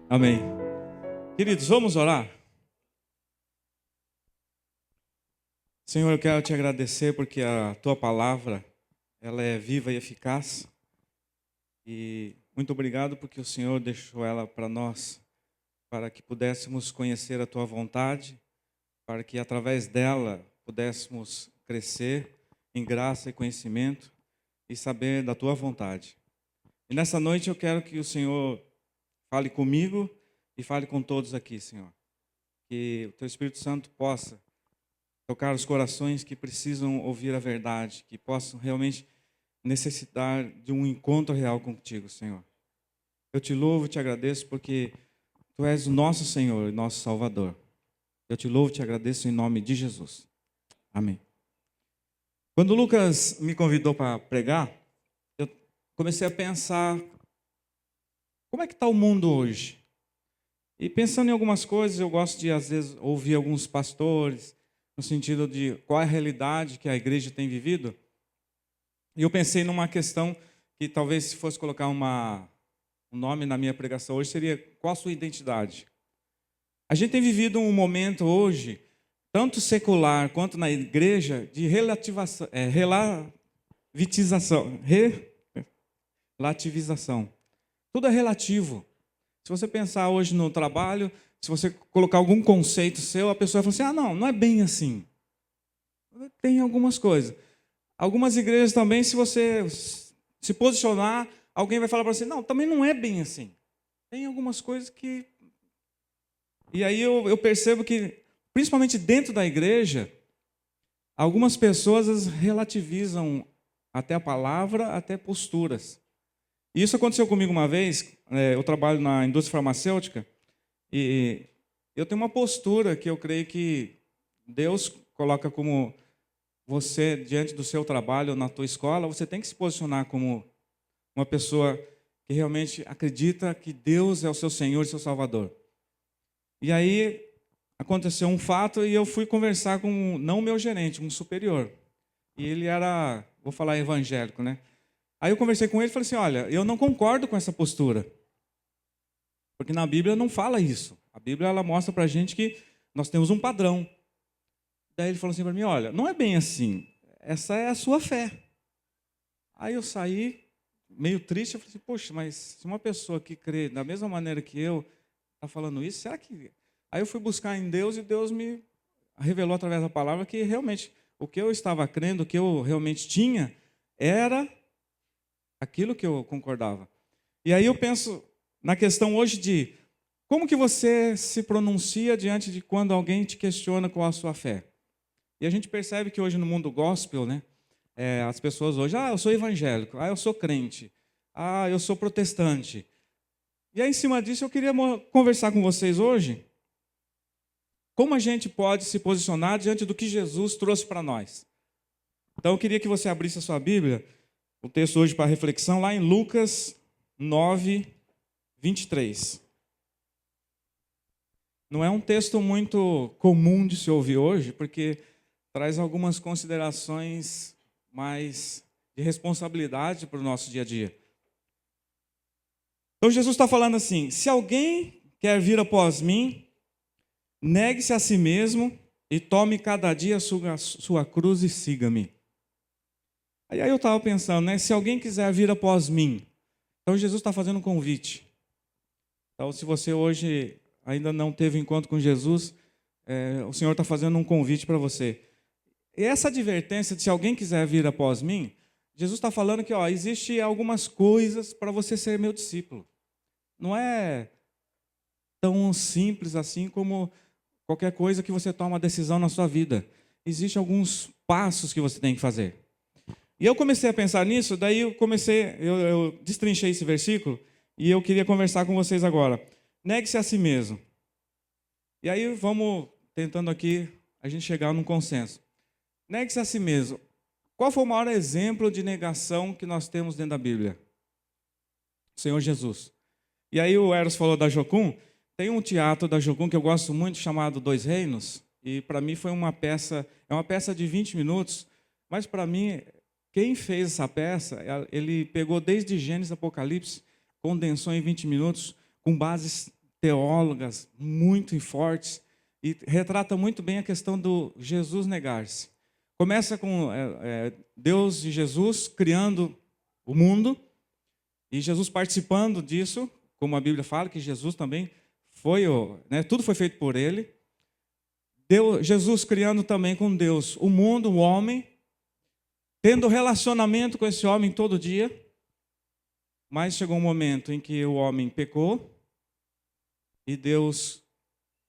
Amém. Queridos, vamos orar? Senhor, eu quero te agradecer porque a tua palavra, ela é viva e eficaz. E muito obrigado porque o Senhor deixou ela para nós, para que pudéssemos conhecer a tua vontade, para que através dela pudéssemos crescer em graça e conhecimento e saber da tua vontade. E nessa noite eu quero que o Senhor fale comigo e fale com todos aqui, Senhor. Que o teu Espírito Santo possa tocar os corações que precisam ouvir a verdade, que possam realmente necessitar de um encontro real contigo, Senhor. Eu te louvo e te agradeço porque tu és o nosso Senhor e nosso Salvador. Eu te louvo e te agradeço em nome de Jesus. Amém. Quando o Lucas me convidou para pregar, eu comecei a pensar como é que está o mundo hoje. E pensando em algumas coisas, eu gosto de, às vezes, ouvir alguns pastores, no sentido de qual é a realidade que a igreja tem vivido. E eu pensei numa questão que talvez se fosse colocar um nome na minha pregação hoje, seria qual a sua identidade? A gente tem vivido um momento hoje, tanto secular quanto na igreja, de relativização. Tudo é relativo. Se você pensar hoje no trabalho, se você colocar algum conceito seu, a pessoa vai falar assim, não é bem assim. Tem algumas coisas. Algumas igrejas também, se você se posicionar, alguém vai falar para você, não, também não é bem assim. Tem algumas coisas que... E aí eu percebo que, principalmente dentro da igreja, algumas pessoas relativizam até a palavra, até posturas. E isso aconteceu comigo uma vez, eu trabalho na indústria farmacêutica, e eu tenho uma postura que eu creio que Deus coloca como você, diante do seu trabalho, na tua escola, você tem que se posicionar como uma pessoa que realmente acredita que Deus é o seu Senhor e seu Salvador. E aí aconteceu um fato e eu fui conversar com, não o meu gerente, um superior. E ele era, vou falar evangélico, né? Aí eu conversei com ele e falei assim, olha, eu não concordo com essa postura. Porque na Bíblia não fala isso. A Bíblia ela mostra para a gente que nós temos um padrão. Daí ele falou assim para mim, olha, não é bem assim. Essa é a sua fé. Aí eu saí meio triste, eu falei assim, poxa, mas se uma pessoa que crê da mesma maneira que eu está falando isso, será que... Aí eu fui buscar em Deus e Deus me revelou através da palavra que realmente o que eu estava crendo, o que eu realmente tinha, era aquilo que eu concordava. E aí eu penso na questão hoje de como que você se pronuncia diante de quando alguém te questiona qual a sua fé. E a gente percebe que hoje no mundo gospel, né, as pessoas hoje, eu sou evangélico, eu sou crente, eu sou protestante. E aí, em cima disso, eu queria conversar com vocês hoje como a gente pode se posicionar diante do que Jesus trouxe para nós. Então, eu queria que você abrisse a sua Bíblia, o texto hoje para reflexão, lá em Lucas 9, 23. Não é um texto muito comum de se ouvir hoje, porque traz algumas considerações mais de responsabilidade para o nosso dia a dia. Então Jesus está falando assim, se alguém quer vir após mim, negue-se a si mesmo e tome cada dia a sua cruz e siga-me. Aí eu estava pensando, né? Se alguém quiser vir após mim, então Jesus está fazendo um convite. Então se você hoje ainda não teve encontro com Jesus, o Senhor está fazendo um convite para você. E essa advertência de se alguém quiser vir após mim, Jesus está falando que existe algumas coisas para você ser meu discípulo. Não é tão simples assim como qualquer coisa que você toma uma decisão na sua vida. Existem alguns passos que você tem que fazer. E eu comecei a pensar nisso, daí eu destrinchei esse versículo e eu queria conversar com vocês agora. Negue-se a si mesmo. E aí vamos tentando aqui a gente chegar num consenso. Negue-se a si mesmo. Qual foi o maior exemplo de negação que nós temos dentro da Bíblia? O Senhor Jesus. E aí o Eros falou da Jocum. Tem um teatro da Jocum que eu gosto muito, chamado Dois Reinos. E para mim foi uma peça de 20 minutos. Mas para mim, quem fez essa peça, ele pegou desde Gênesis e Apocalipse, condensou em 20 minutos, com bases teólogas muito fortes e retrata muito bem a questão do Jesus negar-se. Começa com Deus e Jesus criando o mundo e Jesus participando disso, como a Bíblia fala, que Jesus também foi, tudo foi feito por ele. Jesus criando também com Deus o mundo, o homem, tendo relacionamento com esse homem todo dia, mas chegou um momento em que o homem pecou e Deus,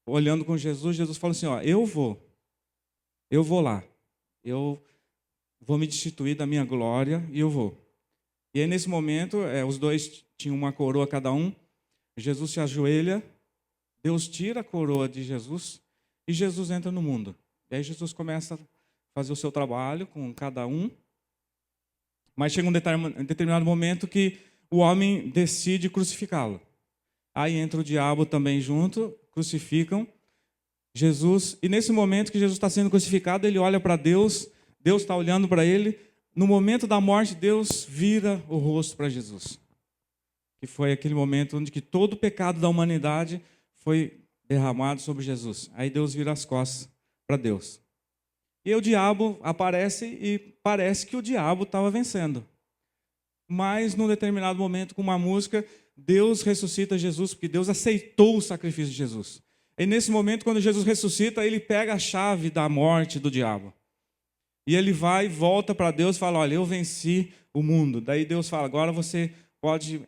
olhando com Jesus, Jesus falou assim, eu vou lá, eu vou me destituir da minha glória e eu vou. E aí nesse momento, os dois tinham uma coroa cada um, Jesus se ajoelha, Deus tira a coroa de Jesus e Jesus entra no mundo. E aí Jesus começa a fazer o seu trabalho com cada um, mas chega um determinado momento que o homem decide crucificá-lo. Aí entra o diabo também junto, crucificam Jesus. E nesse momento que Jesus está sendo crucificado, ele olha para Deus, Deus está olhando para ele. No momento da morte, Deus vira o rosto para Jesus. Que foi aquele momento onde que todo o pecado da humanidade foi derramado sobre Jesus. Aí Deus vira as costas para Deus. E o diabo aparece e parece que o diabo estava vencendo. Mas, num determinado momento, com uma música, Deus ressuscita Jesus, porque Deus aceitou o sacrifício de Jesus. E nesse momento, quando Jesus ressuscita, ele pega a chave da morte do diabo. E ele vai, volta para Deus e fala, olha, eu venci o mundo. Daí Deus fala, agora você pode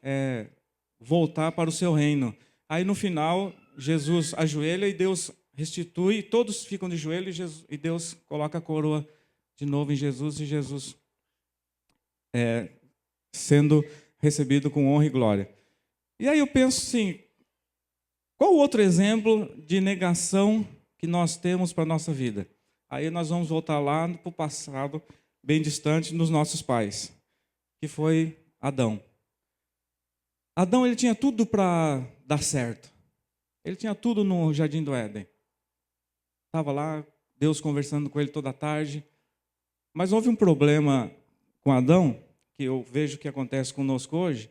voltar para o seu reino. Aí no final, Jesus ajoelha e Deus restitui, todos ficam de joelho e Deus coloca a coroa de novo em Jesus e Jesus sendo recebido com honra e glória. E aí eu penso assim, qual outro exemplo de negação que nós temos para a nossa vida? Aí nós vamos voltar lá para o passado, bem distante, dos nossos pais, que foi Adão. Adão, ele tinha tudo para dar certo. Ele tinha tudo no Jardim do Éden. Estava lá, Deus conversando com ele toda a tarde. Mas houve um problema com Adão, que eu vejo que acontece conosco hoje,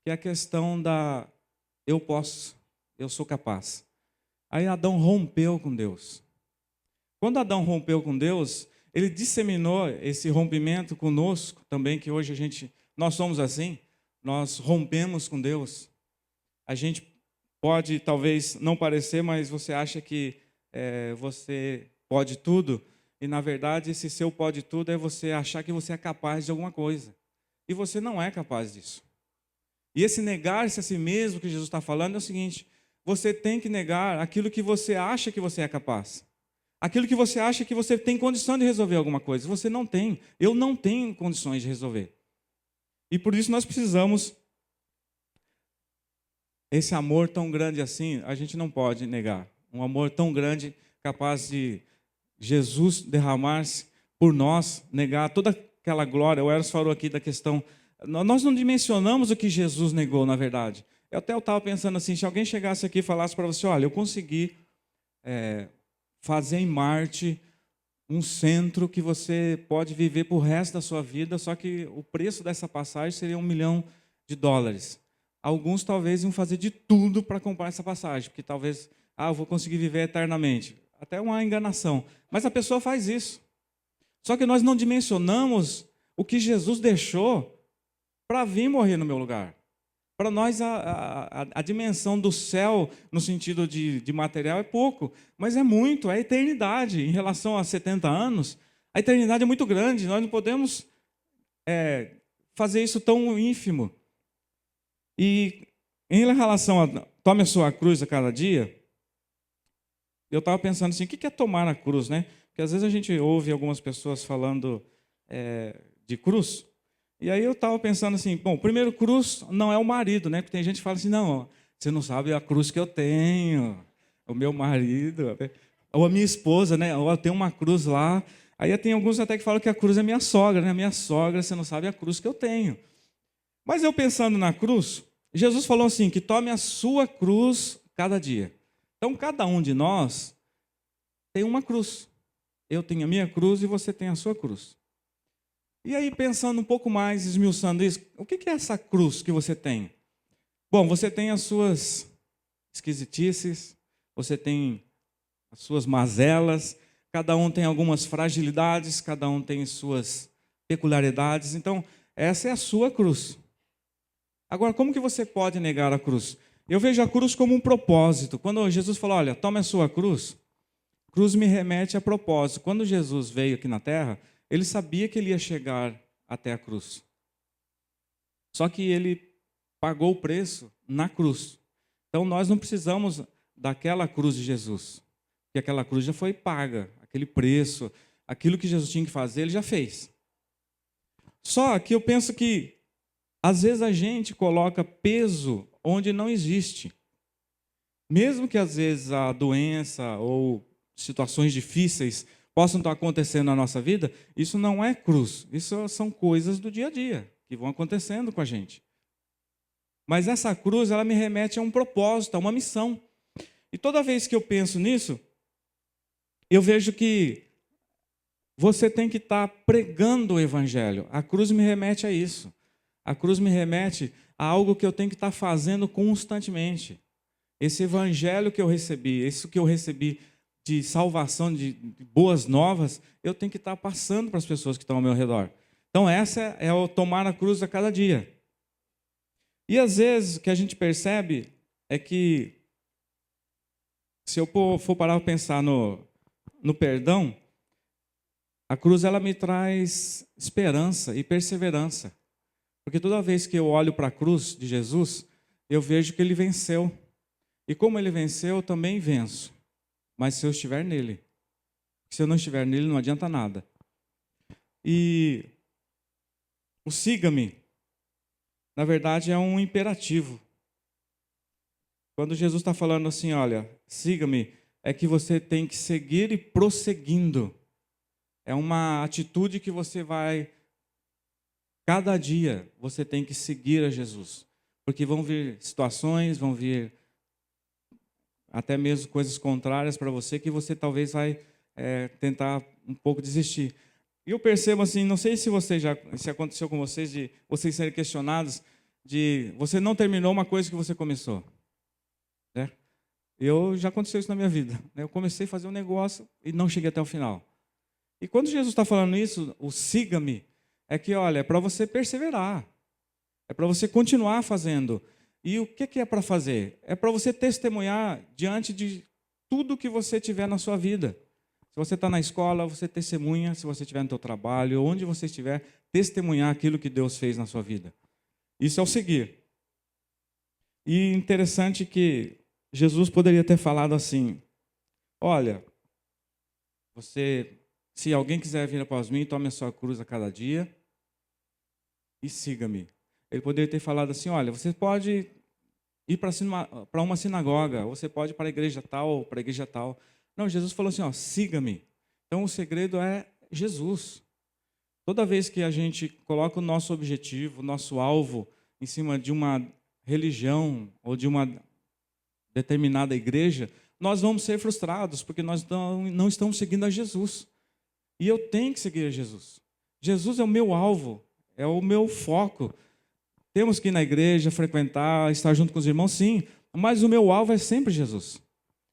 que é a questão da eu posso, eu sou capaz. Aí Adão rompeu com Deus. Quando Adão rompeu com Deus, ele disseminou esse rompimento conosco também, que hoje nós somos assim, nós rompemos com Deus. A gente pode talvez não parecer, mas você acha que você pode tudo, e na verdade esse seu pode tudo é você achar que você é capaz de alguma coisa. E você não é capaz disso. E esse negar-se a si mesmo que Jesus está falando é o seguinte, você tem que negar aquilo que você acha que você é capaz. Aquilo que você acha que você tem condição de resolver alguma coisa. Você não tem. Eu não tenho condições de resolver. E por isso nós precisamos, esse amor tão grande assim, a gente não pode negar. Um amor tão grande, capaz de Jesus derramar-se por nós, negar toda aquela glória. O Eros falou aqui da questão, nós não dimensionamos o que Jesus negou, na verdade. Eu estava pensando assim, se alguém chegasse aqui e falasse para você, olha, eu consegui fazer em Marte um centro que você pode viver por resto da sua vida, só que o preço dessa passagem seria $1 milhão. Alguns talvez iam fazer de tudo para comprar essa passagem, porque talvez, eu vou conseguir viver eternamente. Até uma enganação. Mas a pessoa faz isso. Só que nós não dimensionamos o que Jesus deixou para vir morrer no meu lugar. Para nós, a dimensão do céu, no sentido de material, é pouco, mas é muito, é a eternidade. Em relação a 70 anos, a eternidade é muito grande, nós não podemos fazer isso tão ínfimo. E em relação a tome a sua cruz a cada dia, eu estava pensando assim, o que é tomar a cruz, né? Porque às vezes a gente ouve algumas pessoas falando de cruz, e aí eu estava pensando assim, bom, o primeiro cruz não é o marido, né? Porque tem gente que fala assim, não, você não sabe a cruz que eu tenho, o meu marido, ou a minha esposa, né? Ou eu tenho uma cruz lá. Aí tem alguns até que falam que a cruz é minha sogra, né? A minha sogra, você não sabe a cruz que eu tenho. Mas eu pensando na cruz, Jesus falou assim, que tome a sua cruz cada dia. Então, cada um de nós tem uma cruz. Eu tenho a minha cruz e você tem a sua cruz. E aí, pensando um pouco mais, esmiuçando isso, o que é essa cruz que você tem? Bom, você tem as suas esquisitices, você tem as suas mazelas, cada um tem algumas fragilidades, cada um tem suas peculiaridades. Então, essa é a sua cruz. Agora, como que você pode negar a cruz? Eu vejo a cruz como um propósito. Quando Jesus falou, olha, tome a sua cruz, cruz me remete a propósito. Quando Jesus veio aqui na terra, ele sabia que ele ia chegar até a cruz. Só que ele pagou o preço na cruz. Então, nós não precisamos daquela cruz de Jesus, porque aquela cruz já foi paga, aquele preço, aquilo que Jesus tinha que fazer, ele já fez. Só que eu penso que, às vezes, a gente coloca peso onde não existe. Mesmo que, às vezes, a doença ou situações difíceis possam estar acontecendo na nossa vida, isso não é cruz, isso são coisas do dia a dia, que vão acontecendo com a gente. Mas essa cruz, ela me remete a um propósito, a uma missão. E toda vez que eu penso nisso, eu vejo que você tem que estar pregando o evangelho. A cruz me remete a isso. A cruz me remete a algo que eu tenho que estar fazendo constantemente. Esse evangelho que eu recebi, isso que eu recebi de salvação, de boas novas, eu tenho que estar passando para as pessoas que estão ao meu redor. Então essa é o tomar a cruz a cada dia. E às vezes o que a gente percebe é que, se eu for parar para pensar no perdão, a cruz ela me traz esperança e perseverança. Porque toda vez que eu olho para a cruz de Jesus, eu vejo que ele venceu. E como ele venceu, eu também venço. Mas se eu estiver nele. Se eu não estiver nele, não adianta nada. E o siga-me, na verdade, é um imperativo. Quando Jesus está falando assim, olha, siga-me, é que você tem que seguir e prosseguindo. É uma atitude que você vai, cada dia, você tem que seguir a Jesus. Porque vão vir situações, vão vir até mesmo coisas contrárias para você, que você talvez vai tentar um pouco desistir. E eu percebo assim, não sei se se aconteceu com vocês, de vocês serem questionados, de você não terminou uma coisa que você começou. Né? Já aconteceu isso na minha vida. Eu comecei a fazer um negócio e não cheguei até o final. E quando Jesus está falando isso, o siga-me, é que, olha, é para você perseverar. É para você continuar fazendo. E o que é para fazer? É para você testemunhar diante de tudo que você tiver na sua vida. Se você está na escola, você testemunha. Se você estiver no seu trabalho, onde você estiver, testemunhar aquilo que Deus fez na sua vida. Isso é o seguir. E interessante que Jesus poderia ter falado assim, olha, se alguém quiser vir após mim, tome a sua cruz a cada dia e siga-me. Ele poderia ter falado assim, olha, você pode ir para uma sinagoga, você pode ir para a igreja tal ou para a igreja tal. Não, Jesus falou assim, ó, siga-me. Então o segredo é Jesus. Toda vez que a gente coloca o nosso objetivo, o nosso alvo em cima de uma religião ou de uma determinada igreja, nós vamos ser frustrados, porque nós não estamos seguindo a Jesus. E eu tenho que seguir a Jesus. Jesus é o meu alvo, é o meu foco. Temos que ir na igreja, frequentar, estar junto com os irmãos, sim, mas o meu alvo é sempre Jesus.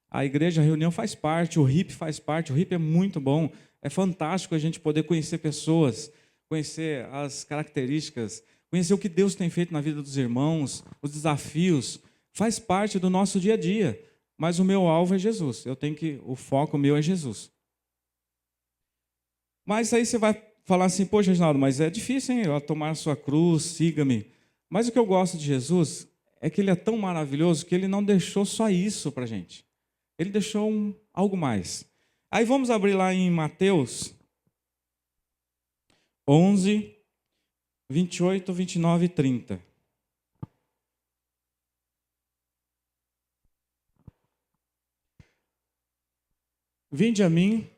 A igreja, a reunião faz parte, o RIP faz parte, o RIP é muito bom, é fantástico a gente poder conhecer pessoas, conhecer as características, conhecer o que Deus tem feito na vida dos irmãos, os desafios, faz parte do nosso dia a dia, mas o meu alvo é Jesus, o foco meu é Jesus. Mas aí você vai falar assim, poxa, Reginaldo, mas é difícil, hein, eu tomar a sua cruz, siga-me. Mas o que eu gosto de Jesus é que ele é tão maravilhoso que ele não deixou só isso para a gente. Ele deixou algo mais. Aí vamos abrir lá em Mateus 11, 28, 29 e 30. Vinde a mim,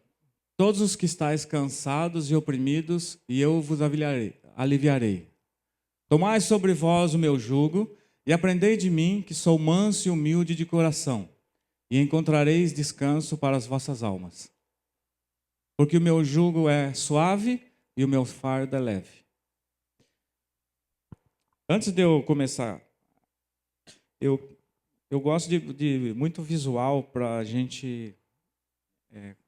todos os que estáis cansados e oprimidos, e eu vos aliviarei. Tomai sobre vós o meu jugo, e aprendei de mim, que sou manso e humilde de coração, e encontrareis descanso para as vossas almas. Porque o meu jugo é suave e o meu fardo é leve. Antes de eu começar, eu Eu gosto de muito visual para a gente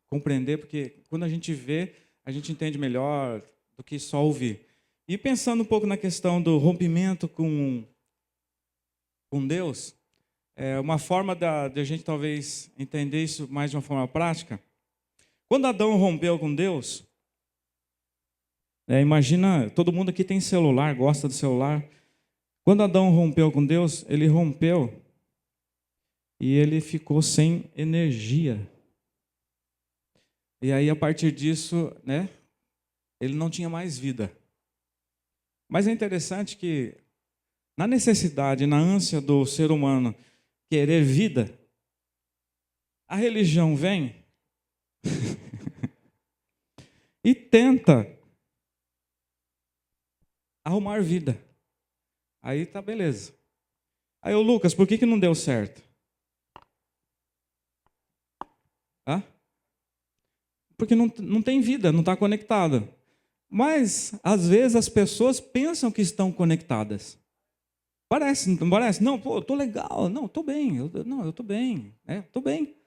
compreender, porque quando a gente vê, a gente entende melhor do que só ouvir. E pensando um pouco na questão do rompimento com Deus, uma forma de a gente talvez entender isso mais de uma forma prática. Quando Adão rompeu com Deus, imagina, todo mundo aqui tem celular, gosta do celular. Quando Adão rompeu com Deus, ele rompeu e ele ficou sem energia. E aí, a partir disso, ele não tinha mais vida. Mas é interessante que, na necessidade, na ânsia do ser humano querer vida, a religião vem e tenta arrumar vida. Aí tá beleza. Aí, ô Lucas, por que não deu certo? Porque não tem vida, não está conectada. Mas, às vezes, as pessoas pensam que estão conectadas. Parece, não parece? Não, pô, eu estou legal, não, estou bem, eu estou bem, estou bem.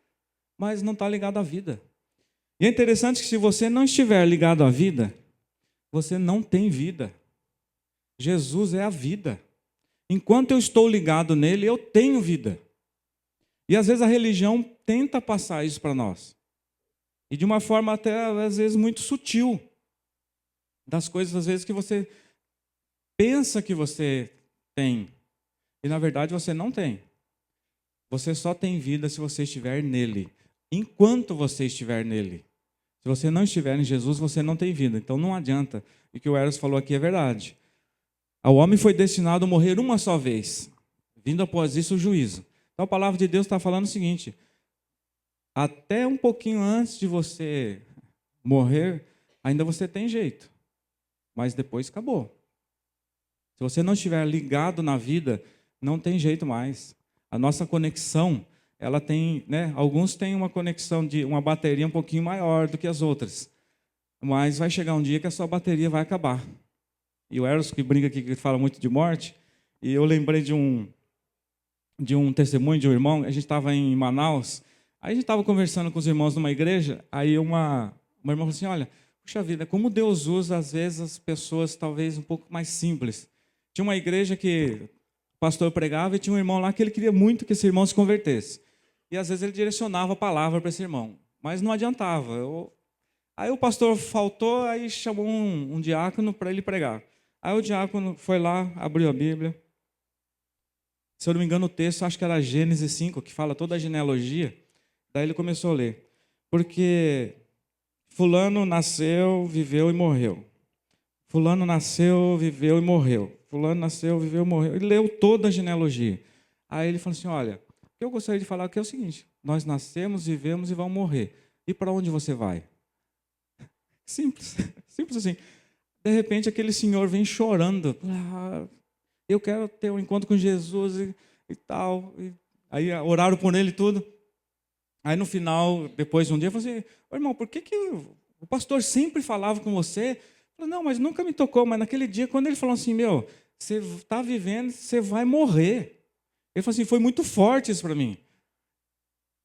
Mas não está ligado à vida. E é interessante que se você não estiver ligado à vida, você não tem vida. Jesus é a vida. Enquanto eu estou ligado nele, eu tenho vida. E às vezes a religião tenta passar isso para nós. E de uma forma até, às vezes, muito sutil. Das coisas, às vezes, que você pensa que você tem. E, na verdade, você não tem. Você só tem vida se você estiver nele. Enquanto você estiver nele. Se você não estiver em Jesus, você não tem vida. Então, não adianta. E o que o Eros falou aqui é verdade. O homem foi destinado a morrer uma só vez. Vindo após isso o juízo. Então, a palavra de Deus está falando o seguinte. Até um pouquinho antes de você morrer, ainda você tem jeito. Mas depois acabou. Se você não estiver ligado na vida, não tem jeito mais. A nossa conexão, ela tem, alguns têm uma conexão de uma bateria um pouquinho maior do que as outras. Mas vai chegar um dia que a sua bateria vai acabar. E o Eros, que brinca aqui, que fala muito de morte, e eu lembrei de um testemunho de um irmão. A gente estava em Manaus. Aí a gente estava conversando com os irmãos numa igreja, aí uma irmã falou assim, olha, puxa vida, como Deus usa, às vezes, as pessoas talvez um pouco mais simples. Tinha uma igreja que o pastor pregava e tinha um irmão lá que ele queria muito que esse irmão se convertesse. E às vezes ele direcionava a palavra para esse irmão, mas não adiantava. Aí o pastor faltou, aí chamou um diácono para ele pregar. Aí o diácono foi lá, abriu a Bíblia. Se eu não me engano, o texto, acho que era Gênesis 5, que fala toda a genealogia. Daí ele começou a ler. Porque fulano nasceu, viveu e morreu. Fulano nasceu, viveu e morreu. Fulano nasceu, viveu e morreu. Ele leu toda a genealogia. Aí ele falou assim, olha, o que eu gostaria de falar aqui é o seguinte, nós nascemos, vivemos e vamos morrer. E para onde você vai? Simples, simples assim. De repente aquele senhor vem chorando. Eu quero ter um encontro com Jesus e tal. Aí oraram por ele e tudo. Aí no final, depois de um dia, eu falei assim, irmão, por que o pastor sempre falava com você? Eu falei, não, mas nunca me tocou. Mas naquele dia, quando ele falou assim, você está vivendo, você vai morrer. Ele falou assim, foi muito forte isso para mim.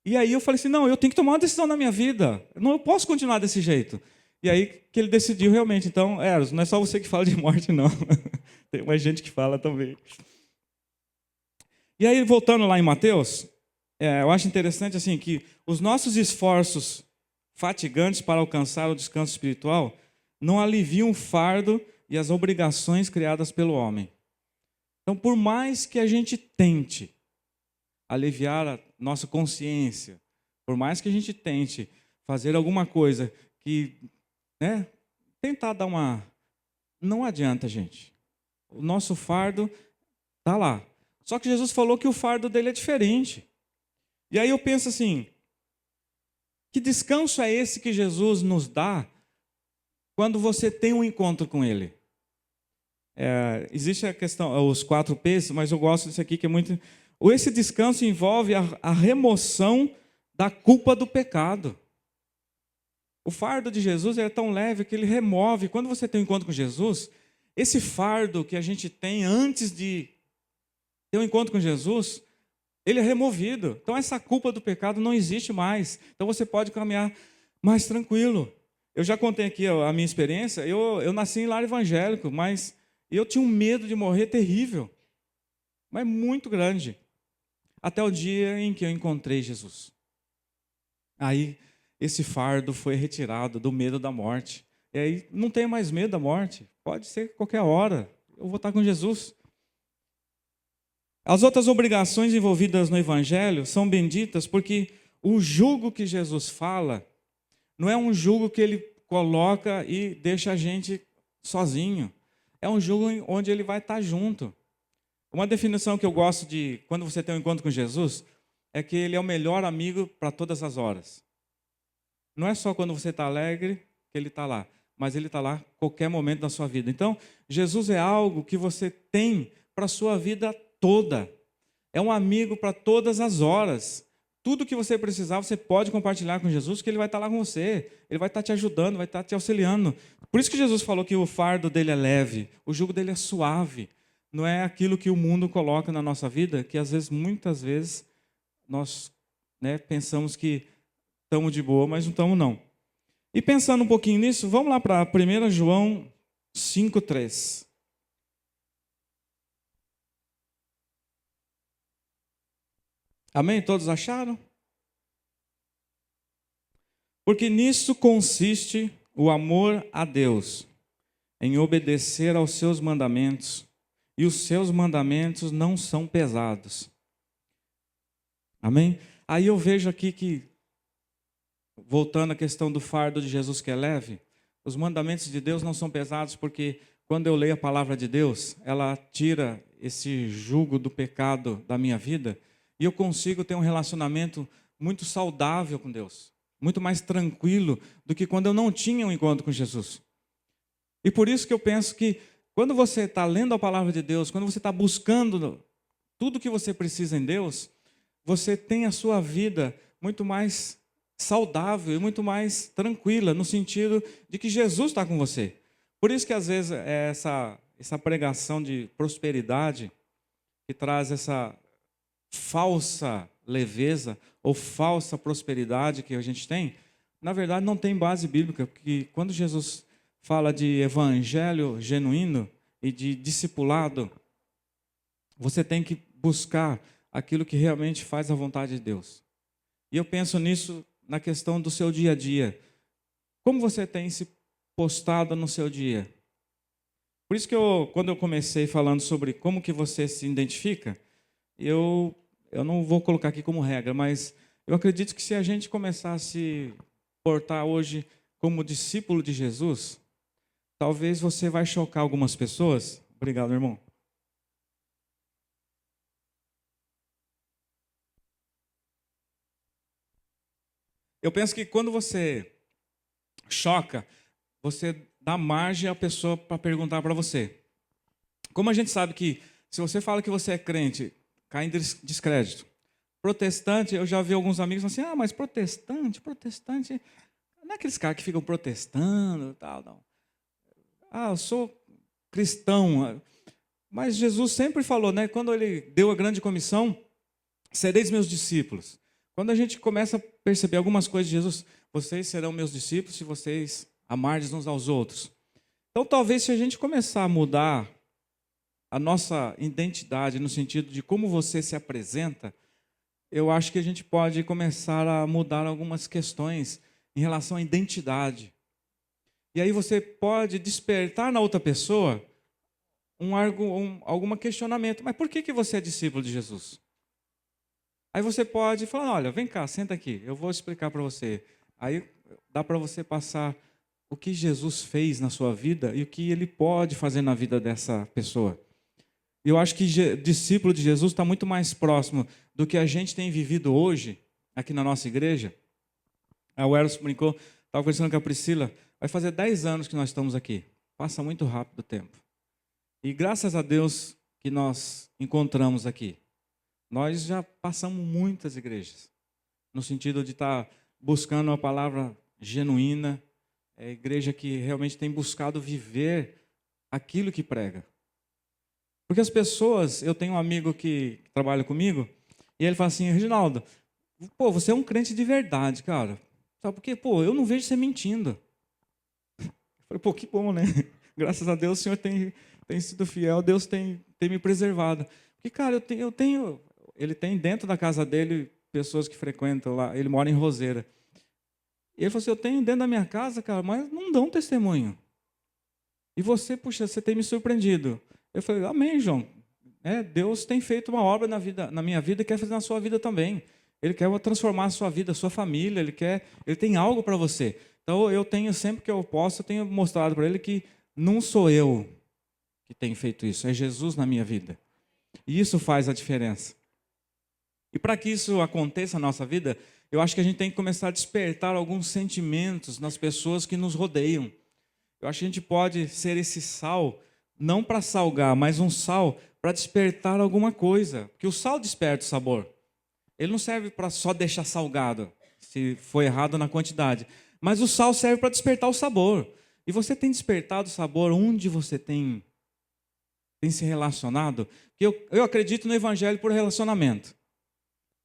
E aí eu falei assim, não, eu tenho que tomar uma decisão na minha vida. Eu posso continuar desse jeito. E aí que ele decidiu realmente. Então, Eros, não é só você que fala de morte, não. Tem mais gente que fala também. E aí, voltando lá em Mateus... eu acho interessante assim que os nossos esforços fatigantes para alcançar o descanso espiritual não aliviam o fardo e as obrigações criadas pelo homem. Então, por mais que a gente tente aliviar a nossa consciência, por mais que a gente tente fazer alguma coisa que, tentar dar uma... Não adianta, gente. O nosso fardo está lá. Só que Jesus falou que o fardo dele é diferente. E aí eu penso assim, que descanso é esse que Jesus nos dá quando você tem um encontro com Ele? Existe a questão, os 4 P's, mas eu gosto disso aqui que é muito... Esse descanso envolve a remoção da culpa do pecado. O fardo de Jesus é tão leve que ele remove. Quando você tem um encontro com Jesus, esse fardo que a gente tem antes de ter um encontro com Jesus... ele é removido. Então essa culpa do pecado não existe mais. Então você pode caminhar mais tranquilo. Eu já contei aqui a minha experiência. Eu nasci em lar evangélico, mas eu tinha um medo de morrer terrível, mas muito grande. Até o dia em que eu encontrei Jesus. Aí esse fardo foi retirado do medo da morte. E aí não tenho mais medo da morte. Pode ser qualquer hora. Eu vou estar com Jesus. As outras obrigações envolvidas no Evangelho são benditas porque o jugo que Jesus fala não é um jugo que ele coloca e deixa a gente sozinho. É um jugo onde ele vai estar junto. Uma definição que eu gosto de quando você tem um encontro com Jesus é que ele é o melhor amigo para todas as horas. Não é só quando você está alegre que ele está lá, mas ele está lá a qualquer momento da sua vida. Então, Jesus é algo que você tem para a sua vida toda. É um amigo para todas as horas. Tudo que você precisar, você pode compartilhar com Jesus, que ele vai estar lá com você. Ele vai estar te ajudando, vai estar te auxiliando. Por isso que Jesus falou que o fardo dele é leve, o jugo dele é suave. Não é aquilo que o mundo coloca na nossa vida, que às vezes, muitas vezes, nós pensamos que estamos de boa, mas não estamos não. E pensando um pouquinho nisso, vamos lá para 1 João 5,3. Amém? Todos acharam? Porque nisso consiste o amor a Deus, em obedecer aos seus mandamentos, e os seus mandamentos não são pesados. Amém? Aí eu vejo aqui que, voltando à questão do fardo de Jesus que é leve, os mandamentos de Deus não são pesados porque quando eu leio a palavra de Deus, ela tira esse jugo do pecado da minha vida e eu consigo ter um relacionamento muito saudável com Deus, muito mais tranquilo do que quando eu não tinha um encontro com Jesus. E por isso que eu penso que quando você está lendo a palavra de Deus, quando você está buscando tudo que você precisa em Deus, você tem a sua vida muito mais saudável e muito mais tranquila, no sentido de que Jesus está com você. Por isso que às vezes essa pregação de prosperidade, que traz essa falsa leveza ou falsa prosperidade que a gente tem, na verdade não tem base bíblica, porque quando Jesus fala de evangelho genuíno e de discipulado, você tem que buscar aquilo que realmente faz a vontade de Deus. E eu penso nisso na questão do seu dia a dia. Como você tem se postado no seu dia? Por isso que quando eu comecei falando sobre como que você se identifica, eu não vou colocar aqui como regra, mas eu acredito que se a gente começar a se portar hoje como discípulo de Jesus, talvez você vai chocar algumas pessoas. Obrigado, irmão. Eu penso que quando você choca, você dá margem à pessoa para perguntar para você. Como a gente sabe que se você fala que você é crente, cai em descrédito. Protestante, eu já vi alguns amigos falando assim, mas protestante, não é aqueles caras que ficam protestando, tal, não. Eu sou cristão. Mas Jesus sempre falou, quando ele deu a grande comissão, sereis meus discípulos. Quando a gente começa a perceber algumas coisas de Jesus, vocês serão meus discípulos se vocês amardes uns aos outros. Então, talvez se a gente começar a mudar a nossa identidade no sentido de como você se apresenta, eu acho que a gente pode começar a mudar algumas questões em relação à identidade. E aí você pode despertar na outra pessoa algum questionamento. Mas por que você é discípulo de Jesus? Aí você pode falar, olha, vem cá, senta aqui, eu vou explicar para você. Aí dá para você passar o que Jesus fez na sua vida e o que ele pode fazer na vida dessa pessoa. Eu acho que discípulo de Jesus está muito mais próximo do que a gente tem vivido hoje, aqui na nossa igreja. O Eros brincou, estava conversando com a Priscila, vai fazer 10 anos que nós estamos aqui. Passa muito rápido o tempo. E graças a Deus que nós encontramos aqui. Nós já passamos muitas igrejas, no sentido de estar buscando uma palavra genuína, igreja que realmente tem buscado viver aquilo que prega. Porque as pessoas, eu tenho um amigo que trabalha comigo, E ele fala assim, Reginaldo, pô, você é um crente de verdade, cara. Sabe por quê? Pô, eu não vejo você mentindo. Eu falei, pô, que bom, né? Graças a Deus o Senhor tem sido fiel, Deus tem me preservado. Porque, cara, ele tem dentro da casa dele pessoas que frequentam lá, ele mora em Roseira. E ele falou assim, eu tenho dentro da minha casa, cara, mas não dão testemunho. E você, puxa, você tem me surpreendido. Eu falei, amém, João. Deus tem feito uma obra na minha vida e quer fazer na sua vida também. Ele quer transformar a sua vida, a sua família, ele tem algo para você. Então eu tenho, sempre que eu posso, eu tenho mostrado para ele que não sou eu que tenho feito isso, é Jesus na minha vida. E isso faz a diferença. E para que isso aconteça na nossa vida, eu acho que a gente tem que começar a despertar alguns sentimentos nas pessoas que nos rodeiam. Eu acho que a gente pode ser esse sal, não para salgar, mas um sal para despertar alguma coisa. Porque o sal desperta o sabor. Ele não serve para só deixar salgado, se for errado na quantidade. Mas o sal serve para despertar o sabor. E você tem despertado o sabor onde você tem se relacionado? Eu acredito no evangelho por relacionamento.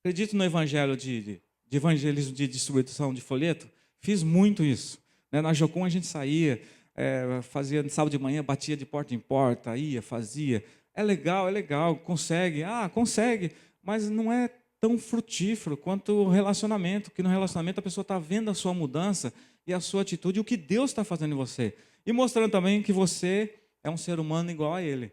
Acredito no evangelho de evangelismo de distribuição de folheto. Fiz muito isso. Na Jocum a gente saía, fazia sábado de manhã, batia de porta em porta, ia, fazia. É legal, consegue. Consegue, mas não é tão frutífero quanto o relacionamento, que no relacionamento a pessoa está vendo a sua mudança e a sua atitude, e o que Deus está fazendo em você. E mostrando também que você é um ser humano igual a Ele.